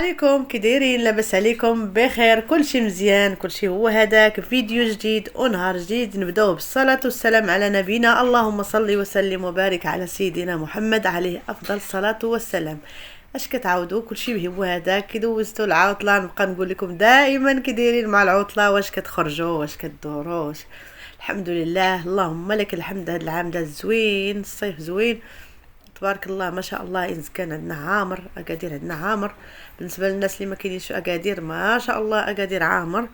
عليكم كي دايرين؟ لاباس عليكم؟ بخير؟ كلشي مزيان؟ كلشي هو هذاك فيديو جديد ونهار جديد نبداو بالصلاه والسلام على نبينا. اللهم صل وسلم وبارك على سيدنا محمد عليه افضل الصلاه والسلام. اش كتعاودوا؟ كلشي هو هذاك. كي دوزتوا العطله نبقى نقول لكم دائما كي دايرين مع العطله؟ واش كتخرجوا؟ واش كدوروا؟ الحمد لله، اللهم لك الحمد. هذا العام دا زوين، الصيف زوين تبارك الله ما شاء الله. إذا كان عندنا عامر اكادير، عندنا عامر. بالنسبه للناس اللي ما كاينينش اكادير، ما شاء الله اكادير عامر.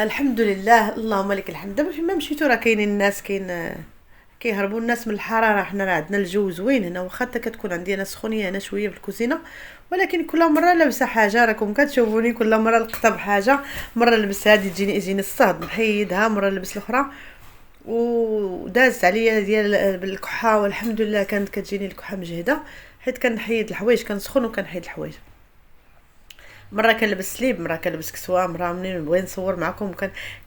الحمد لله، اللهم لك الحمد. دابا فيما مشيتو راه كاينين الناس، كيهربوا الناس من الحراره. حنا راه عندنا الجو زوين هنا، واخا حتى كتكون عندي انا سخونيه هنا شويه في الكوزينه، ولكن كل مره لابسه حاجه. راكم كتشوفوني كل مره لقطه بحاجه. مره لبس هذه تجيني الصهد نحيدها، مره لبس الاخرى. ودازت عليا ديال بالكحه، والحمد لله كانت كتجيني الكحه مجهده، حيت كنحيد الحوايج، كنسخن وكنحيد الحوايج. مره كنلبس سليب، مره كنلبس كسوه، مره منين نبغي نصور معكم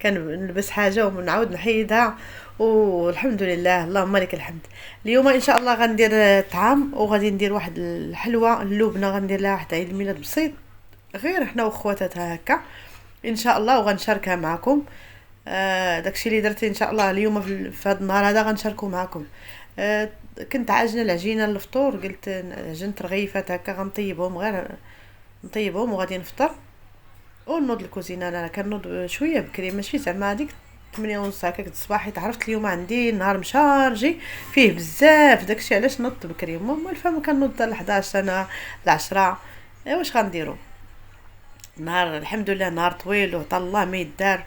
كنلبس حاجه ونعاود نحيدها. والحمد لله، اللهم لك الحمد. اليوم ان شاء الله غندير طعام، وغادي ندير واحد الحلوه اللبنه، غندير لها واحد عيد الميلاد بسيط غير حنا وخواتاتها هكا ان شاء الله، وغنشاركها معكم. داكشي اللي درت ان شاء الله اليوم في هذا النهار هذا غنشاركو معكم. كنت عاجنه العجينه للفطور، قلت عجنت رغيفات هكا غنطيبهم، غير نطيبهم وغادي نفطر ونوض الكوزينه. انا كنوض شويه بكري، ماشي زعما هذيك 8 ونص هكاك الصباح، حيت عرفت اليوم عندي نهار مشارجي فيه بزاف، داكشي علاش نوضت بكري. المهم الفهم كنوض حتى ل 11 انا ل 10. واش غنديروا؟ نهار الحمد لله نهار طويل وعطا الله ما يدار،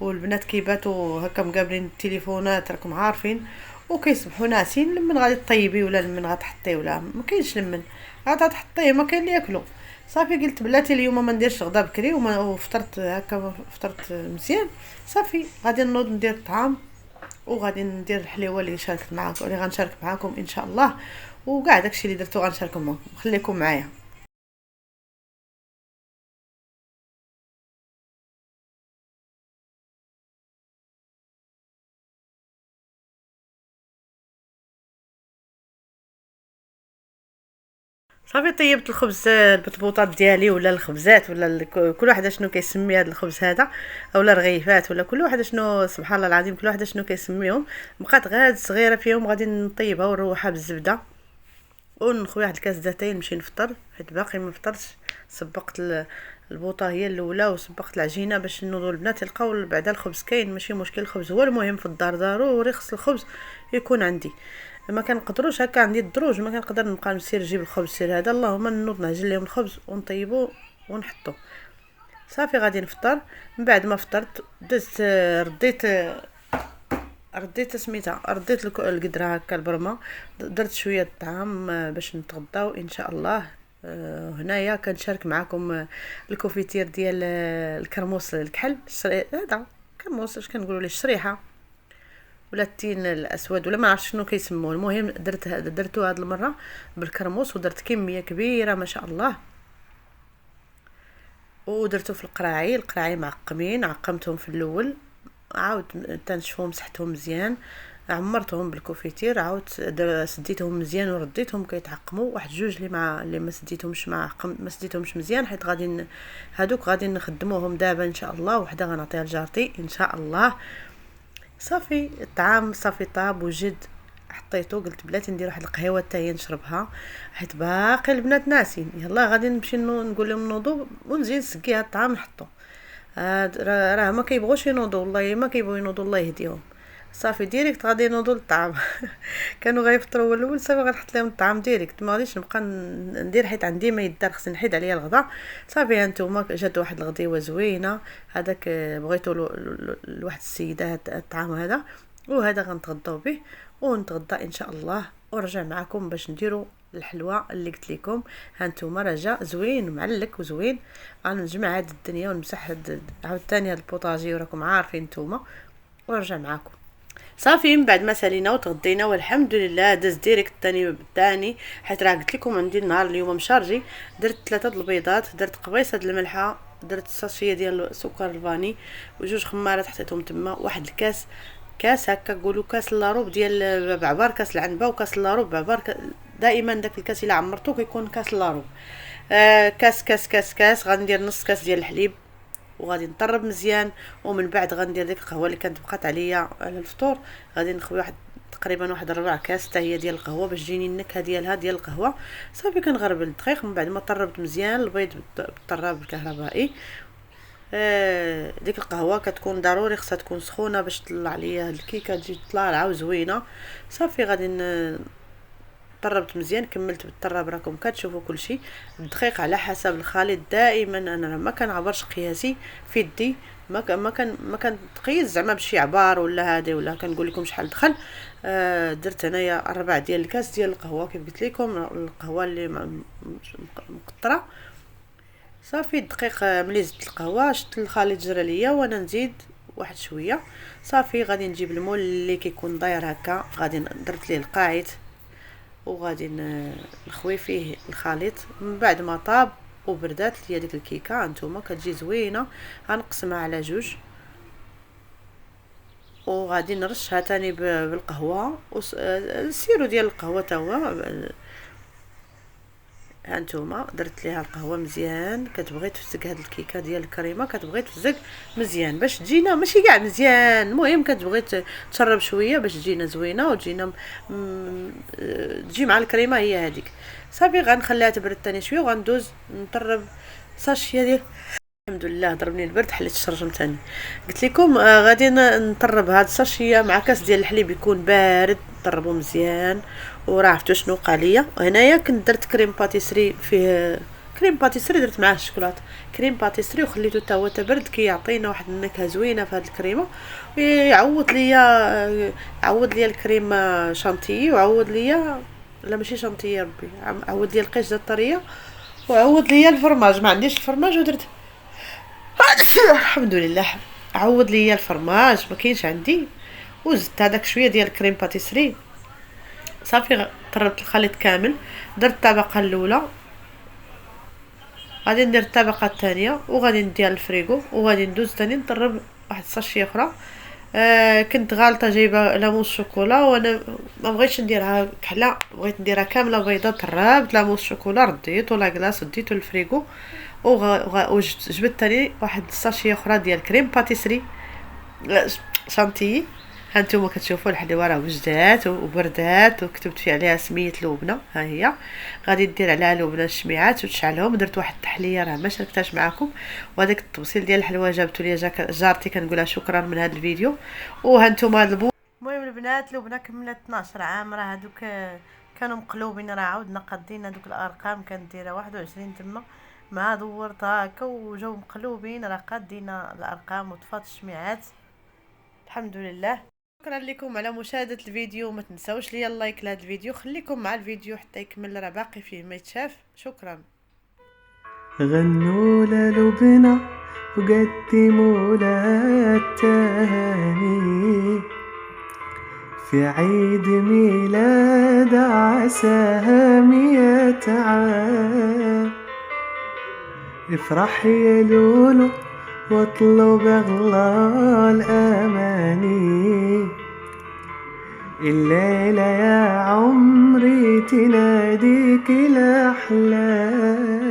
والبنات كيباتوا هكا مقابلين التليفونات راكم عارفين، وكيصبحوا ناسين لمن غادي طيبي ولا لمن غتحطي، ولا ما كاينش لمن غادي تحطيه، ما كاين اللي ياكلوا. صافي قلت بلاتي اليوم ما نديرش غدا بكري، وفطرت هكا، فطرت مزيان. صافي غادي نوض ندير الطعام، وغادي ندير الحليوه اللي شاركت معاكم، اللي غنشارك معاكم ان شاء الله. وكاع داكشي اللي درتو غنشاركو معكم، خليكم معايا. صافي طيبت الخبز، البطبوطات ديالي ولا الخبزات ولا كل واحد شنو كيسمي هذا الخبز هذا، اولا رغيفات، ولا كل واحد شنو، سبحان الله العظيم كل واحد شنو كيسميهم. بقات غاد صغيره فيهم، غادي نطيبها ونروحها بالزبده، ونخوي واحد الكاس زيتين نمشي نفطر، حيت باقي ما فطرتش. سبقت البوطه هي الاولى، وسبقت العجينه باش نوضوا البنات يلقاو بعدا الخبز كاين، ماشي مشكل. الخبز هو المهم في الدار، ضروري خص الخبز يكون عندي. ما كنقدروش هكا، عندي الدروج ما كنقدر نبقى نسير نجيب الخبز سير هذا، اللهم نوض نعجن لهم الخبز ونطيبو ونحطو. صافي غادي نفطر. من بعد ما فطرت دزت، رديت سميتها، رديت القدره هكا البرمه، درت شويه الطعام باش نتغداو ان شاء الله. هنايا كنشارك معكم الكوفيتير ديال الكرموس الكحل هذا كرموس، اش كنقولوا ليه، الشريحه ولا التين الاسود ولا ما عرفت شنو كيسموه. المهم درتو هاد المره بالكرموس، ودرت كميه كبيره ما شاء الله، ودرتو في القراعي معقمين، عقمتهم في الاول، عاود تنشفهم مسحتهم مزيان، عمرتهم بالكوفيتير، عاود سديتهم مزيان ورديتهم كيتعقموا. واحد جوج اللي ما سديتهمش، ما سديتهمش مزيان، حيت هادوك غادي نخدموهم دابا ان شاء الله. وحده غنعطيها لجارتي ان شاء الله. صافي الطعام صافي طاب وجد، حطيته. قلت بلاتي ندير واحد القهوه حتى هي نشربها، حيت باقي البنات ناسين. يلا غادي نمشي نقول لهم نوضوا ونزيد نسقي هاد الطعام نحطو. راه ما كيبغوش ينوضوا، والله ما كيبغوا ينوضوا، الله يهديهم. صافي ديريكت غادي ينوضوا للطعام. كانوا غيفطروا هو الاول، صافي غنحط لهم الطعام ديريكت، ما غاديش نبقى ندير، حيت عندي ما يدار، خصني نحيد عليا الغدا. صافي هانتوما جات واحد الغديوه زوينه هذاك، بغيتو لواحد السيده هاد الطعام هذا، وهذا غنتغداو به ونتغدى ان شاء الله، ونرجع معكم باش نديروا الحلوه اللي قلت لكم. هانتوما رجاء زوين معلك وزوين. غنجمع هاد الدنيا ونمسح عاوتاني هاد البوطاجي، وراكم عارفين نتوما، ونرجع معكم. صافي من بعد ما سالينا وتغدينا والحمد لله، داز ديريكت الثاني، حيت راه قلت لكم عندي النهار اليوم مشارجي. درت 3 البيضات، درت قبيصه د الملحه، درت الساشيه ديال السكر الفاني، وجوج خمارات حطيتهم تما، واحد الكاس، كاس هكا قولوا كاس لاروب ديال بعبار، كاس العنبه، وكاس لاروب بعبار. دائما داك الكاس الا عمرتو كيكون كاس لاروب. كاس كاس كاس كاس، غادي ندير نص كاس ديال الحليب وغادي نطرب مزيان. ومن بعد غندير ديك القهوه اللي كانت بقات عليا على الفطور، غادي نخوي واحد تقريبا واحد 4 كاس حتى هي ديال القهوه باش تجيني النكهه ديالها ديال القهوه. صافي كنغربل الدقيق من بعد ما طربت مزيان البيض بالطراب الكهربائي. ديك القهوه كتكون ضروري خصها تكون سخونه باش تطلع ليا الكيكه تجي طالعه وزوينه. صافي غادي طربت مزيان، كملت بالطراب راكم كتشوفوا كلشي. الدقيق على حسب الخليط، دائما انا ما كنعبرش قياسي في يدي، ما كنتقيس زعما بشي عبار ولا هادي، ولا كنقول لكم شحال دخل. درت هنايا 4 ديال الكاس ديال القهوه كيف قلت لكم، القهوه اللي مقطره. صافي الدقيق ملي زدت القهوه شفت الخليط جرى ليا وانا نزيد واحد شويه. صافي غادي نجيب المول اللي كيكون داير هكا، غادي درت ليه القاعد وغادي نخوي فيه الخليط. من بعد ما طاب وبردات ليا ديك الكيكه هانتوما كتجي زوينه، غنقسمها على جوج وغادي نرشها تاني بالقهوه السيرو ديال القهوه تا هو. هانتوما درت ليها القهوه مزيان، كتبغي تفزق هاد الكيكه ديال الكريمه كتبغي تفزق مزيان باش تجينا ماشي كاع مزيان، المهم كتبغي تشرب شويه باش تجينا زوينه وتجينا تجي مع الكريمه هي هذيك. صافي غنخليها تبرد تاني شويه وغندوز نطرب ساشيه ديال. الحمد لله ضربني البرد حليت الشرجم تاني. قلت لكم غادي نطرب هاد الساشيه مع كاس ديال الحليب يكون بارد، نطربو مزيان. وراه عرفتوا شنو وقع ليا؟ هنايا كنت درت كريم باتيسري، فيه كريم باتيسري درت معاه الشوكولاته، كريم باتيسري وخليته حتى هو تبرد كيعطينا واحد النكهه زوينه في هاد الكريمه. يعوض ليا الكريم شانتيي، وعوض ليا لا ماشي شانتيي ربي، عوض ليا القشده الطريه، وعوض ليا الفرماج. ما عنديش الفرماج ودرت الحمد لله. عوض ليا الفرماج ما كاينش عندي، وزدت هذاك شويه ديال الكريم باتيسري. صافي طربت الخليط كامل، درت الطبقه الاولى، غادي ندير الطبقه الثانيه وغادي نديها للفريغو وغادي ندوز ثاني نطرب واحد الساشيه اخرى. كنت غالطه جايبه لاموس شوكولا وانا ما بغيتش نديرها كحله، بغيت نديرها كامله بيضه. طربت لاموس شوكولا رديته لاكلاص وديته للفريغو وجبت ثاني واحد الساشيه اخرى ديال كريم باتيسري شانتيي. هانتوما كتشوفوا الحلوه راه وجدات وبردات وكتبت فيه عليها سميه لبنه. ها هي غادي ندير عليها لبنه الشميعات وتشعلهم. درت واحد التحليه راه ما شاركتهاش معكم، وهذاك التبصيل ديال الحلوه جابتو لي جارتي كنقولها شكرا من هذا الفيديو. وهانتوما هاد المهم البنات لبنه كملت 12 عام، راه هادوك كانوا مقلوبين، راه عاودنا قادين هادوك الارقام كانت دايره 21 تما مع دورتها هكا وجاو مقلوبين، راه قادين الارقام وطفات الشميعات الحمد لله. شكرا لكم على مشاهدة الفيديو، ما تنسوش ليا اللايك لهذا الفيديو، خليكم مع الفيديو حتى يكمل راه باقي فيه ما يتشاف. شكرا. غنوا للبنى وقدموا لها التهاني في عيد ميلاد عساها 100 عام. افرح يا لولو واطلب اغلى الاماني، الليلة يا عمري تناديك الأحلام.